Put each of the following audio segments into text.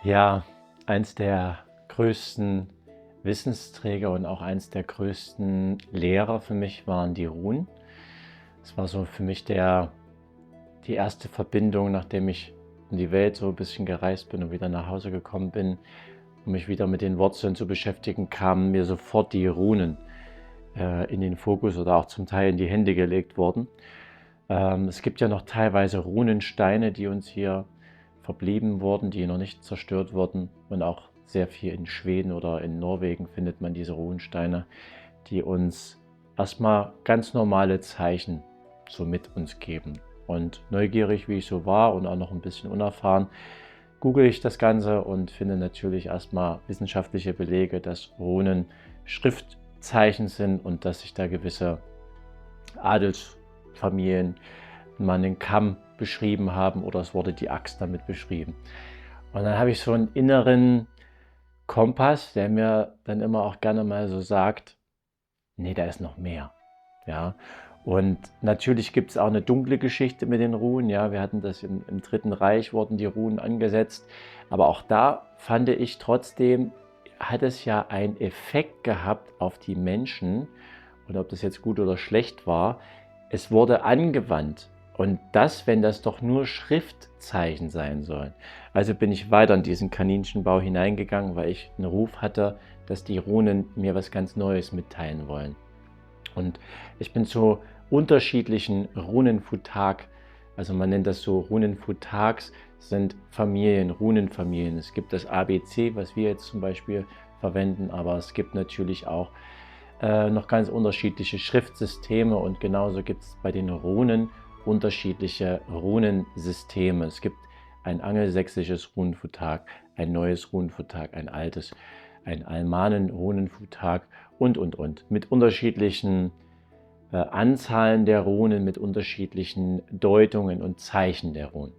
Ja, eins der größten Wissensträger und auch eins der größten Lehrer für mich waren die Runen. Es war so für mich die erste Verbindung, nachdem ich in die Welt so ein bisschen gereist bin und wieder nach Hause gekommen bin, um mich wieder mit den Wurzeln zu beschäftigen, kamen mir sofort die Runen in den Fokus oder auch zum Teil in die Hände gelegt worden. Es gibt ja noch teilweise Runensteine, die uns hier verblieben wurden, die noch nicht zerstört wurden. Und auch sehr viel in Schweden oder in Norwegen findet man diese Runensteine, die uns erstmal ganz normale Zeichen so mit uns geben. Und neugierig, wie ich so war und auch noch ein bisschen unerfahren, google ich das Ganze und finde natürlich erstmal wissenschaftliche Belege, dass Runen Schriftzeichen sind und dass sich da gewisse Adelsfamilien mal einen Kamm beschrieben haben oder es wurde die Axt damit beschrieben. Und dann habe ich so einen inneren Kompass, der mir dann immer auch gerne mal so sagt, nee, da ist noch mehr. Ja, und natürlich gibt es auch eine dunkle Geschichte mit den Runen. Ja, wir hatten das im Dritten Reich, wurden die Runen angesetzt. Aber auch da fand ich trotzdem, hat es ja einen Effekt gehabt auf die Menschen. Und ob das jetzt gut oder schlecht war, es wurde angewandt. Und das, wenn das doch nur Schriftzeichen sein sollen. Also bin ich weiter in diesen Kaninchenbau hineingegangen, weil ich einen Ruf hatte, dass die Runen mir was ganz Neues mitteilen wollen. Und ich bin zu unterschiedlichen Runenfutag, also man nennt das so Runenfutags, sind Familien, Runenfamilien. Es gibt das ABC, was wir jetzt zum Beispiel verwenden, aber es gibt natürlich auch noch ganz unterschiedliche Schriftsysteme und genauso gibt es bei den Runen unterschiedliche Runensysteme. Es gibt ein angelsächsisches Runenfutag, ein neues Runenfutag, ein altes, ein Almanen-Runenfutag und. Mit unterschiedlichen Anzahlen der Runen, mit unterschiedlichen Deutungen und Zeichen der Runen.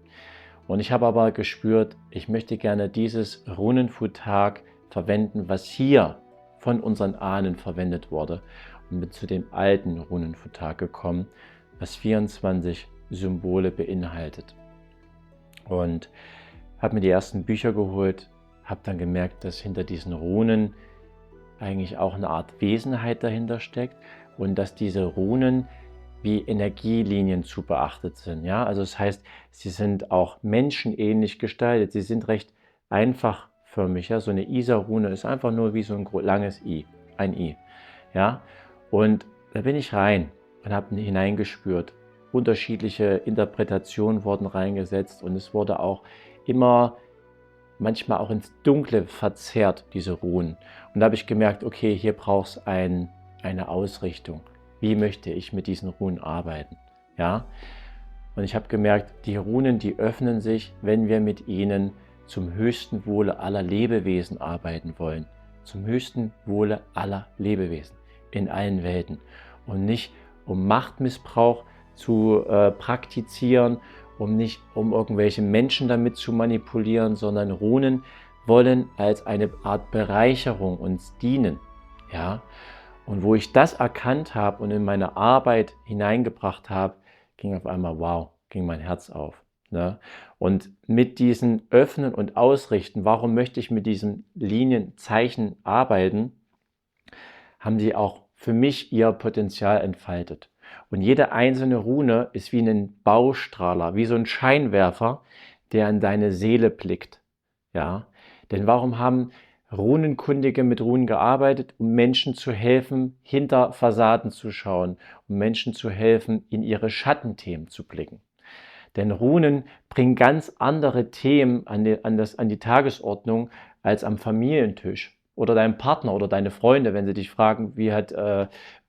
Und ich habe aber gespürt, ich möchte gerne dieses Runenfutag verwenden, was hier von unseren Ahnen verwendet wurde, und bin zu dem alten Runenfutag gekommen, was 24 Symbole beinhaltet. Und habe mir die ersten Bücher geholt, habe dann gemerkt, dass hinter diesen Runen eigentlich auch eine Art Wesenheit dahinter steckt und dass diese Runen wie Energielinien zu beachtet sind. Ja? Also das heißt, sie sind auch menschenähnlich gestaltet, sie sind recht einfachförmig. Ja? So eine Isa-Rune ist einfach nur wie so ein langes I, ein I. Ja? Und da bin ich rein und habe hineingespürt. Unterschiedliche Interpretationen wurden reingesetzt und es wurde auch immer manchmal auch ins Dunkle verzerrt, diese Runen. Und da habe ich gemerkt, okay, hier braucht es eine Ausrichtung. Wie möchte ich mit diesen Runen arbeiten? Ja? Und ich habe gemerkt, die Runen, die öffnen sich, wenn wir mit ihnen zum höchsten Wohle aller Lebewesen arbeiten wollen. Zum höchsten Wohle aller Lebewesen in allen Welten. Und nicht um Machtmissbrauch zu praktizieren, um irgendwelche Menschen damit zu manipulieren, sondern Runen wollen als eine Art Bereicherung uns dienen. Ja? Und wo ich das erkannt habe und in meine Arbeit hineingebracht habe, ging auf einmal, wow, ging mein Herz auf. Ne? Und mit diesen Öffnen und Ausrichten, warum möchte ich mit diesen Linienzeichen arbeiten, haben sie auch für mich ihr Potenzial entfaltet. Und jede einzelne Rune ist wie ein Baustrahler, wie so ein Scheinwerfer, der in deine Seele blickt. Ja? Denn warum haben Runenkundige mit Runen gearbeitet? Um Menschen zu helfen, hinter Fassaden zu schauen, um Menschen zu helfen, in ihre Schattenthemen zu blicken. Denn Runen bringen ganz andere Themen an die Tagesordnung als am Familientisch. Oder dein Partner oder deine Freunde, wenn sie dich fragen, wie hat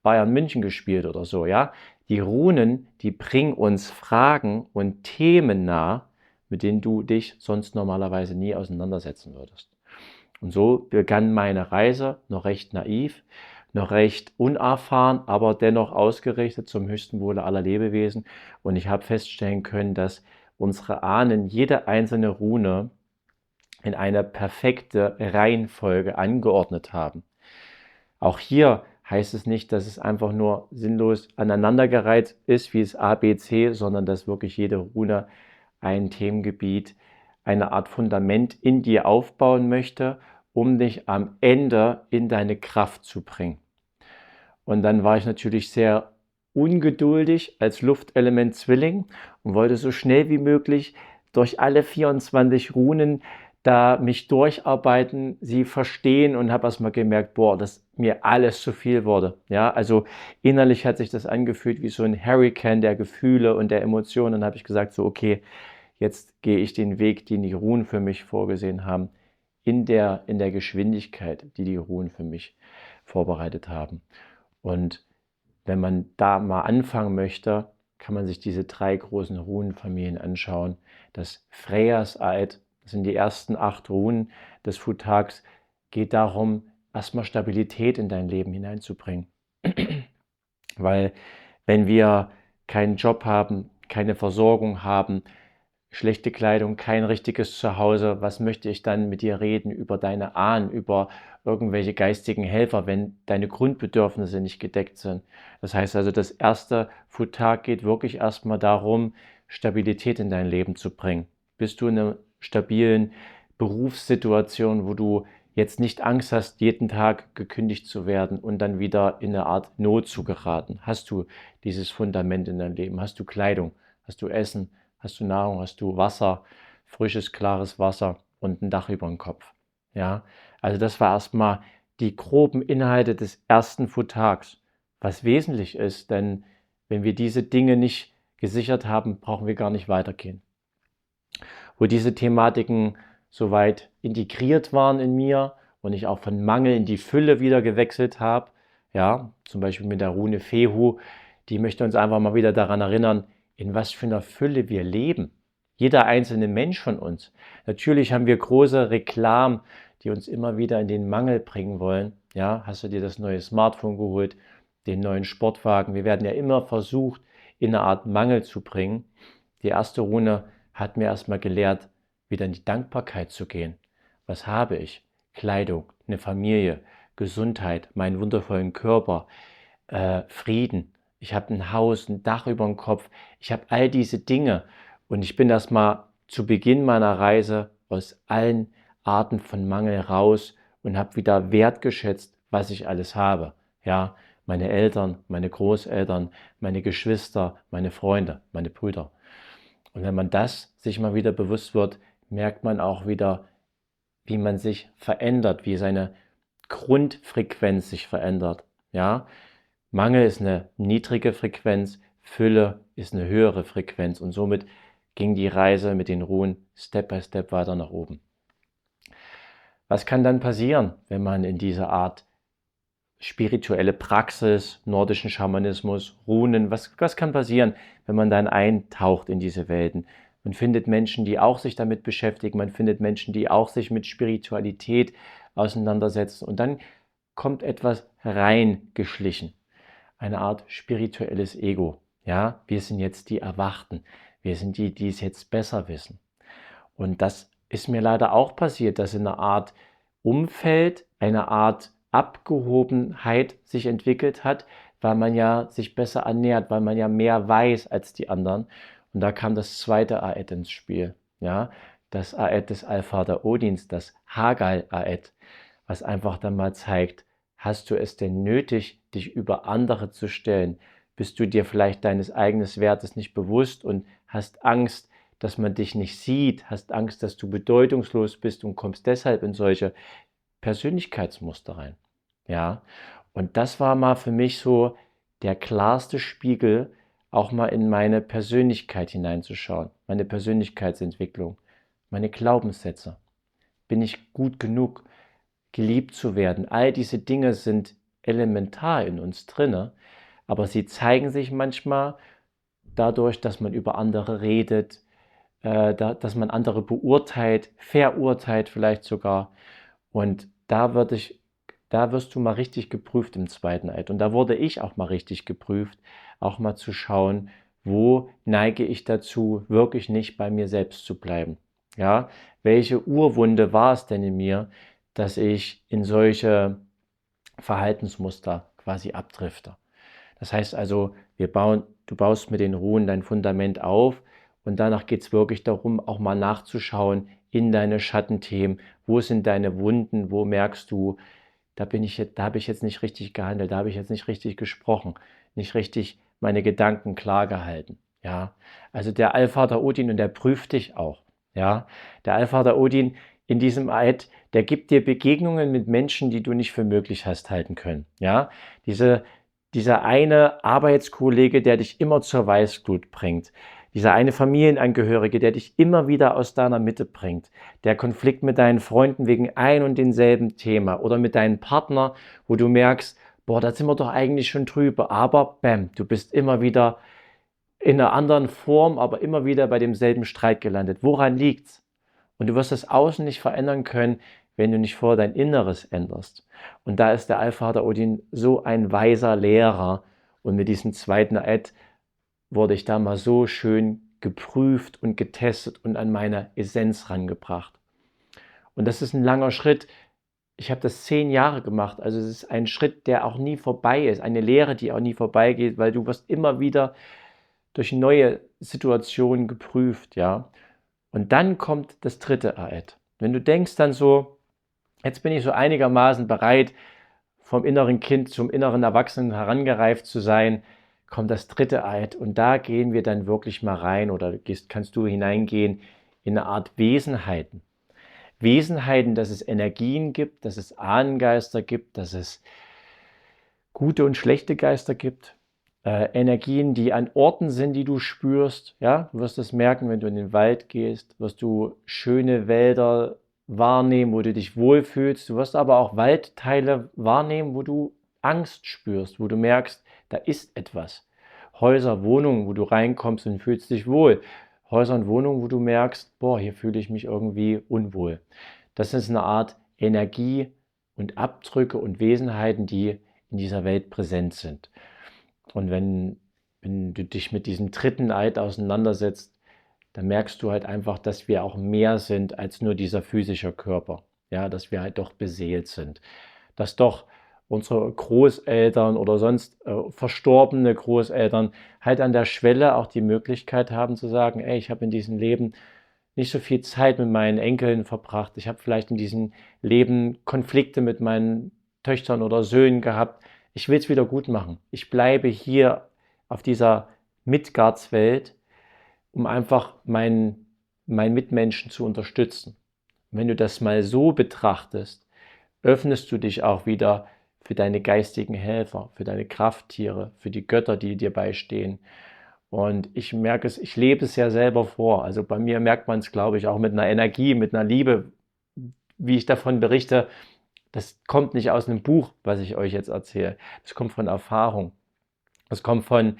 Bayern München gespielt oder so. Ja? Die Runen, die bringen uns Fragen und Themen nah, mit denen du dich sonst normalerweise nie auseinandersetzen würdest. Und so begann meine Reise, noch recht naiv, noch recht unerfahren, aber dennoch ausgerichtet zum höchsten Wohle aller Lebewesen. Und ich habe feststellen können, dass unsere Ahnen jede einzelne Rune in eine perfekte Reihenfolge angeordnet haben. Auch hier heißt es nicht, dass es einfach nur sinnlos aneinandergereiht ist wie das ABC, sondern dass wirklich jede Rune ein Themengebiet eine Art Fundament in dir aufbauen möchte, um dich am Ende in deine Kraft zu bringen. Und dann war ich natürlich sehr ungeduldig als Luftelement Zwilling und wollte so schnell wie möglich durch alle 24 Runen da mich durcharbeiten, sie verstehen und habe erstmal gemerkt, boah, dass mir alles zu viel wurde. Ja, also innerlich hat sich das angefühlt wie so ein Hurrikan der Gefühle und der Emotionen. Dann habe ich gesagt, so okay, jetzt gehe ich den Weg, den die Runen für mich vorgesehen haben, in der Geschwindigkeit, die die Runen für mich vorbereitet haben. Und wenn man da mal anfangen möchte, kann man sich diese 3 großen Runenfamilien anschauen. Das Freyas Eid, das sind die ersten 8 Runen des Futaks, geht darum, erstmal Stabilität in dein Leben hineinzubringen. Weil wenn wir keinen Job haben, keine Versorgung haben, schlechte Kleidung, kein richtiges Zuhause, was möchte ich dann mit dir reden über deine Ahnen, über irgendwelche geistigen Helfer, wenn deine Grundbedürfnisse nicht gedeckt sind. Das heißt also, das erste Futak geht wirklich erstmal darum, Stabilität in dein Leben zu bringen. Bist du in einer stabilen Berufssituation, wo du jetzt nicht Angst hast, jeden Tag gekündigt zu werden und dann wieder in eine Art Not zu geraten? Hast du dieses Fundament in deinem Leben? Hast du Kleidung? Hast du Essen? Hast du Nahrung? Hast du Wasser? Frisches, klares Wasser und ein Dach über dem Kopf? Ja, also das war erstmal die groben Inhalte des ersten Futaks, was wesentlich ist, denn wenn wir diese Dinge nicht gesichert haben, brauchen wir gar nicht weitergehen. Wo diese Thematiken soweit integriert waren in mir und ich auch von Mangel in die Fülle wieder gewechselt habe, ja, zum Beispiel mit der Rune Fehu, die möchte uns einfach mal wieder daran erinnern, in was für einer Fülle wir leben. Jeder einzelne Mensch von uns. Natürlich haben wir große Reklamen, die uns immer wieder in den Mangel bringen wollen. Ja, hast du dir das neue Smartphone geholt, den neuen Sportwagen? Wir werden ja immer versucht, in eine Art Mangel zu bringen. Die erste Rune hat mir erstmal gelehrt, wieder in die Dankbarkeit zu gehen. Was habe ich? Kleidung, eine Familie, Gesundheit, meinen wundervollen Körper, Frieden. Ich habe ein Haus, ein Dach über dem Kopf. Ich habe all diese Dinge. Und ich bin erstmal zu Beginn meiner Reise aus allen Arten von Mangel raus und habe wieder wertgeschätzt, was ich alles habe. Ja, meine Eltern, meine Großeltern, meine Geschwister, meine Freunde, meine Brüder. Und wenn man das sich mal wieder bewusst wird, merkt man auch wieder, wie man sich verändert, wie seine Grundfrequenz sich verändert. Ja, Mangel ist eine niedrige Frequenz, Fülle ist eine höhere Frequenz und somit ging die Reise mit den Ruhen Step by Step weiter nach oben. Was kann dann passieren, wenn man in diese Art spirituelle Praxis, nordischen Schamanismus, Runen, was kann passieren, wenn man dann eintaucht in diese Welten? Man findet Menschen, die auch sich damit beschäftigen, man findet Menschen, die auch sich mit Spiritualität auseinandersetzen und dann kommt etwas reingeschlichen, eine Art spirituelles Ego. Ja, wir sind jetzt die Erwachten, wir sind die, die es jetzt besser wissen. Und das ist mir leider auch passiert, dass in einer Art Umfeld, eine Art Abgehobenheit sich entwickelt hat, weil man ja sich besser ernährt, weil man ja mehr weiß als die anderen. Und da kam das zweite Aed ins Spiel, ja, das Aed des Allvater Odins, das Hagal-Aed, was einfach dann mal zeigt, hast du es denn nötig, dich über andere zu stellen? Bist du dir vielleicht deines eigenen Wertes nicht bewusst und hast Angst, dass man dich nicht sieht, hast Angst, dass du bedeutungslos bist und kommst deshalb in solche Persönlichkeitsmuster rein. Ja, und das war mal für mich so der klarste Spiegel, auch mal in meine Persönlichkeit hineinzuschauen, meine Persönlichkeitsentwicklung, meine Glaubenssätze. Bin ich gut genug, geliebt zu werden? All diese Dinge sind elementar in uns drinne, aber sie zeigen sich manchmal dadurch, dass man über andere redet, dass man andere beurteilt, verurteilt vielleicht sogar. Und da wirst du mal richtig geprüft im zweiten Eid. Und da wurde ich auch mal richtig geprüft, auch mal zu schauen, wo neige ich dazu, wirklich nicht bei mir selbst zu bleiben. Ja, welche Urwunde war es denn in mir, dass ich in solche Verhaltensmuster quasi abdrifte? Das heißt also, du baust mit den Ruhen dein Fundament auf Und danach geht es wirklich darum, auch mal nachzuschauen in deine Schattenthemen. Wo sind deine Wunden? Wo merkst du, da habe ich jetzt nicht richtig gehandelt, da habe ich jetzt nicht richtig gesprochen, nicht richtig meine Gedanken klar gehalten. Ja, also der Allvater Odin, und der prüft dich auch. Ja, der Allvater Odin in diesem Eid, der gibt dir Begegnungen mit Menschen, die du nicht für möglich hast halten können. Ja, dieser eine Arbeitskollege, der dich immer zur Weißglut bringt. Dieser eine Familienangehörige, der dich immer wieder aus deiner Mitte bringt. Der Konflikt mit deinen Freunden wegen ein und denselben Thema. Oder mit deinem Partner, wo du merkst, boah, da sind wir doch eigentlich schon drüber. Aber bam, du bist immer wieder in einer anderen Form, aber immer wieder bei demselben Streit gelandet. Woran liegt's? Und du wirst das Außen nicht verändern können, wenn du nicht vorher dein Inneres änderst. Und da ist der Allvater Odin so ein weiser Lehrer. Und mit diesem zweiten Eid wurde ich da mal so schön geprüft und getestet und an meine Essenz rangebracht. Und das ist ein langer Schritt. Ich habe das 10 Jahre gemacht. Also es ist ein Schritt, der auch nie vorbei ist. Eine Lehre, die auch nie vorbeigeht, weil du wirst immer wieder durch neue Situationen geprüft, ja. Und dann kommt das dritte Eid. Wenn du denkst dann so, jetzt bin ich so einigermaßen bereit, vom inneren Kind zum inneren Erwachsenen herangereift zu sein, kommt das dritte Eid. Und da gehen wir dann wirklich mal rein, oder kannst du hineingehen in eine Art Wesenheiten. Wesenheiten, dass es Energien gibt, dass es Ahnengeister gibt, dass es gute und schlechte Geister gibt. Energien, die an Orten sind, die du spürst. Ja? Du wirst es merken, wenn du in den Wald gehst, wirst du schöne Wälder wahrnehmen, wo du dich wohlfühlst. Du wirst aber auch Waldteile wahrnehmen, wo du Angst spürst, wo du merkst, da ist etwas. Häuser, Wohnungen, wo du reinkommst und fühlst dich wohl. Häuser und Wohnungen, wo du merkst, boah, hier fühle ich mich irgendwie unwohl. Das ist eine Art Energie und Abdrücke und Wesenheiten, die in dieser Welt präsent sind. Und wenn du dich mit diesem dritten Eid auseinandersetzt, dann merkst du halt einfach, dass wir auch mehr sind als nur dieser physische Körper. Ja, dass wir halt doch beseelt sind. Dass doch unsere Großeltern oder sonst verstorbene Großeltern halt an der Schwelle auch die Möglichkeit haben zu sagen, ey, ich habe in diesem Leben nicht so viel Zeit mit meinen Enkeln verbracht. Ich habe vielleicht in diesem Leben Konflikte mit meinen Töchtern oder Söhnen gehabt. Ich will es wieder gut machen. Ich bleibe hier auf dieser Midgards-Welt, um einfach meinen Mitmenschen zu unterstützen. Und wenn du das mal so betrachtest, öffnest du dich auch wieder für deine geistigen Helfer, für deine Krafttiere, für die Götter, die dir beistehen. Und ich merke es, ich lebe es ja selber vor. Also bei mir merkt man es, glaube ich, auch mit einer Energie, mit einer Liebe, wie ich davon berichte. Das kommt nicht aus einem Buch, was ich euch jetzt erzähle. Das kommt von Erfahrung. Das kommt von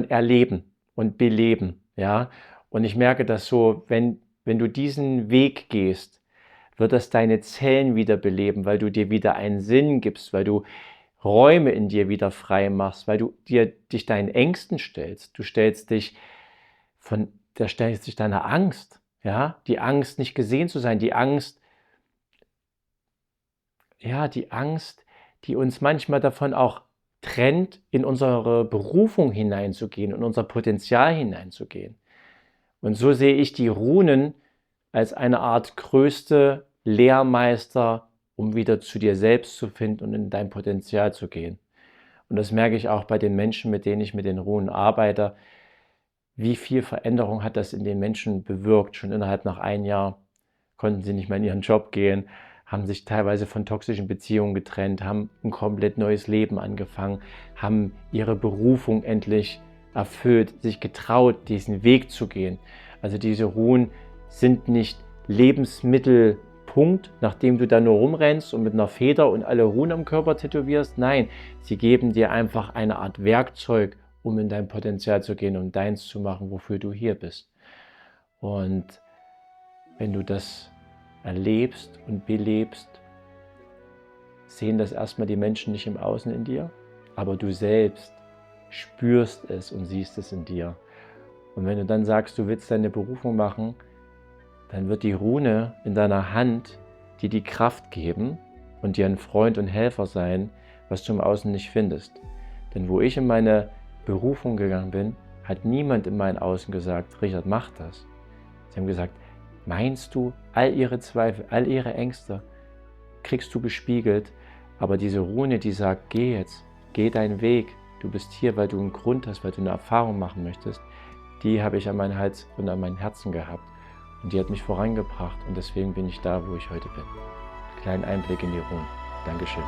Erleben und Beleben. Ja? Und ich merke das so, wenn du diesen Weg gehst, wird das deine Zellen wieder beleben, weil du dir wieder einen Sinn gibst, weil du Räume in dir wieder frei machst, weil du dich deinen Ängsten stellst. Du stellst dich deiner Angst, ja, die Angst, nicht gesehen zu sein, die Angst, die uns manchmal davon auch trennt, in unsere Berufung hineinzugehen, in unser Potenzial hineinzugehen. Und so sehe ich die Runen als eine Art größte Lehrmeister, um wieder zu dir selbst zu finden und in dein Potenzial zu gehen. Und das merke ich auch bei den Menschen, mit denen ich mit den Runen arbeite. Wie viel Veränderung hat das in den Menschen bewirkt? Schon innerhalb nach 1 Jahr konnten sie nicht mehr in ihren Job gehen, haben sich teilweise von toxischen Beziehungen getrennt, haben ein komplett neues Leben angefangen, haben ihre Berufung endlich erfüllt, sich getraut, diesen Weg zu gehen. Also diese Runen sind nicht Lebensmittelpunkt, nachdem du da nur rumrennst und mit einer Feder und alle Runen am Körper tätowierst. Nein, sie geben dir einfach eine Art Werkzeug, um in dein Potenzial zu gehen und deins zu machen, wofür du hier bist. Und wenn du das erlebst und belebst, sehen das erstmal die Menschen nicht im Außen in dir, aber du selbst spürst es und siehst es in dir. Und wenn du dann sagst, du willst deine Berufung machen, dann wird die Rune in deiner Hand dir die Kraft geben und dir ein Freund und Helfer sein, was du im Außen nicht findest. Denn wo ich in meine Berufung gegangen bin, hat niemand in meinem Außen gesagt, Richard, mach das. Sie haben gesagt, meinst du, all ihre Zweifel, all ihre Ängste kriegst du gespiegelt, aber diese Rune, die sagt, geh jetzt, geh deinen Weg, du bist hier, weil du einen Grund hast, weil du eine Erfahrung machen möchtest, die habe ich an meinen Hals und an mein Herzen gehabt. Und die hat mich vorangebracht und deswegen bin ich da, wo ich heute bin. Kleinen Einblick in die Runen. Dankeschön.